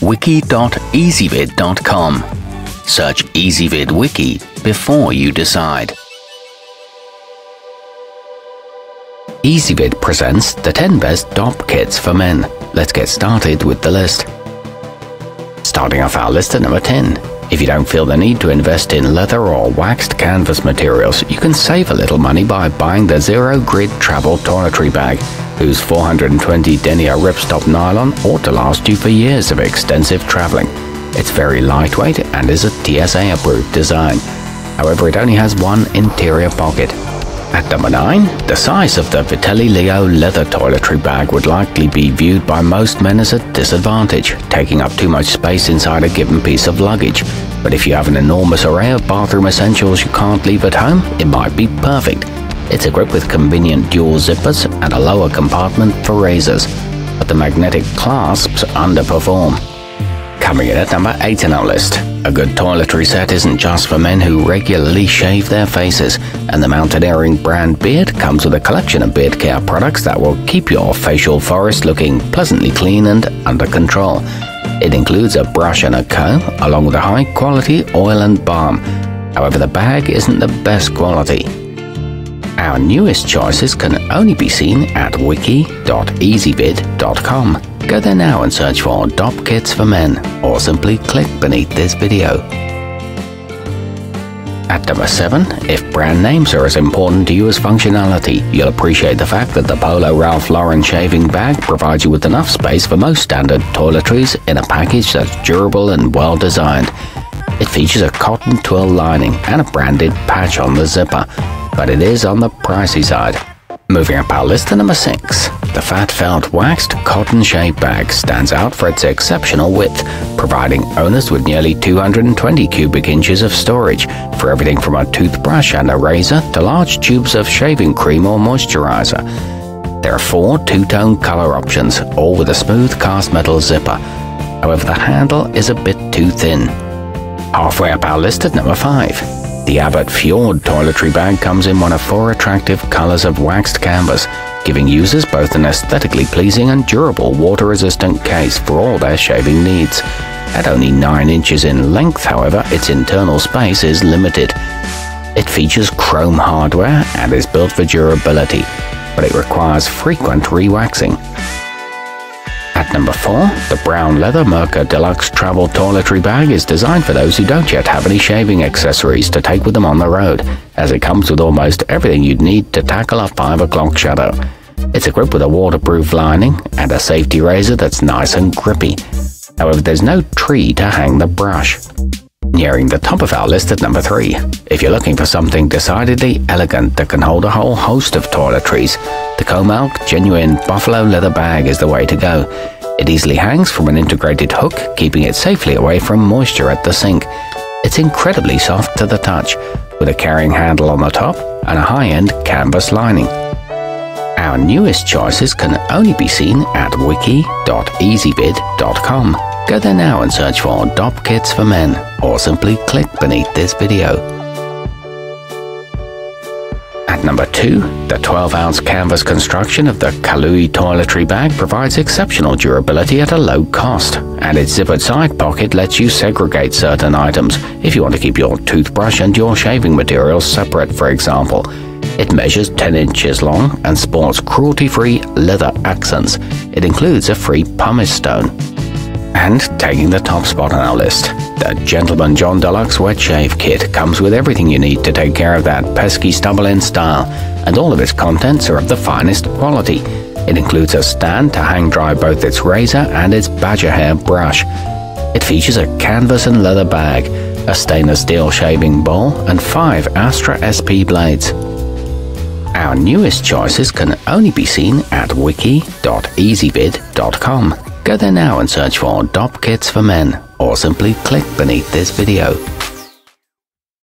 wiki.ezvid.com. Search Ezvid Wiki before you decide. Ezvid presents the 10 best Dopp kits for men. Let's get started with the list. Starting off our list at number 10. If you don't feel the need to invest in leather or waxed canvas materials, you can save a little money by buying the Zero Grid Travel Toiletry Bag, whose 420 denier ripstop nylon ought to last you for years of extensive traveling. It's very lightweight and is a TSA approved design. However, it only has one interior pocket. At number 9, the size of the Vetelli Leo leather toiletry bag would likely be viewed by most men as a disadvantage, taking up too much space inside a given piece of luggage. But if you have an enormous array of bathroom essentials you can't leave at home, it might be perfect. It's equipped with convenient dual zippers and a lower compartment for razors, but the magnetic clasps underperform. Coming in at number 8 in our list. A good toiletry set isn't just for men who regularly shave their faces, and the Mountaineering brand beard comes with a collection of beard care products that will keep your facial forest looking pleasantly clean and under control. It includes a brush and a comb, along with a high-quality oil and balm. However, the bag isn't the best quality. Our newest choices can only be seen at wiki.ezvid.com. Go there now and search for Dopp kits for men, or simply click beneath this video. At number 7, if brand names are as important to you as functionality, you'll appreciate the fact that the Polo Ralph Lauren shaving bag provides you with enough space for most standard toiletries in a package that's durable and well designed. It features a cotton twill lining and a branded patch on the zipper, but it is on the pricey side. Moving up our list to number 6. The fat felt waxed cotton shave bag stands out for its exceptional width, providing owners with nearly 220 cubic inches of storage for everything from a toothbrush and a razor to large tubes of shaving cream or moisturizer. There are 4 two-tone color options, all with a smooth cast metal zipper. However, the handle is a bit too thin. Halfway up our list at number 5. The Abbot Fjord toiletry bag comes in one of 4 attractive colors of waxed canvas, giving users both an aesthetically pleasing and durable water-resistant case for all their shaving needs. At only 9 inches in length, however, its internal space is limited. It features chrome hardware and is built for durability, but it requires frequent re-waxing. At number 4, the brown leather Merkur Deluxe Travel Toiletry Bag is designed for those who don't yet have any shaving accessories to take with them on the road, as it comes with almost everything you'd need to tackle a 5 o'clock shadow. It's equipped with a waterproof lining and a safety razor that's nice and grippy. However, there's no tree to hang the brush. Nearing the top of our list at number 3. If you're looking for something decidedly elegant that can hold a whole host of toiletries, the Komalc genuine buffalo leather bag is the way to go. It easily hangs from an integrated hook, keeping it safely away from moisture at the sink. It's incredibly soft to the touch, with a carrying handle on the top and a high-end canvas lining. Our newest choices can only be seen at wiki.ezvid.com. Go there now and search for Dopp kits for men, or simply click beneath this video. At number 2, the 12-ounce canvas construction of the kalooi toiletry bag provides exceptional durability at a low cost, and its zippered side pocket lets you segregate certain items if you want to keep your toothbrush and your shaving materials separate, for example. It measures 10 inches long and sports cruelty-free leather accents. It includes a free pumice stone. And taking the top spot on our list, the Gentleman John Deluxe Wet Shave Kit comes with everything you need to take care of that pesky stubble in style, and all of its contents are of the finest quality. It includes a stand to hang dry both its razor and its badger hair brush. It features a canvas and leather bag, a stainless steel shaving bowl, and 5 Astra SP blades. Our newest choices can only be seen at wiki.ezvid.com. Go there now and search for Dopp kits for men, or simply click beneath this video.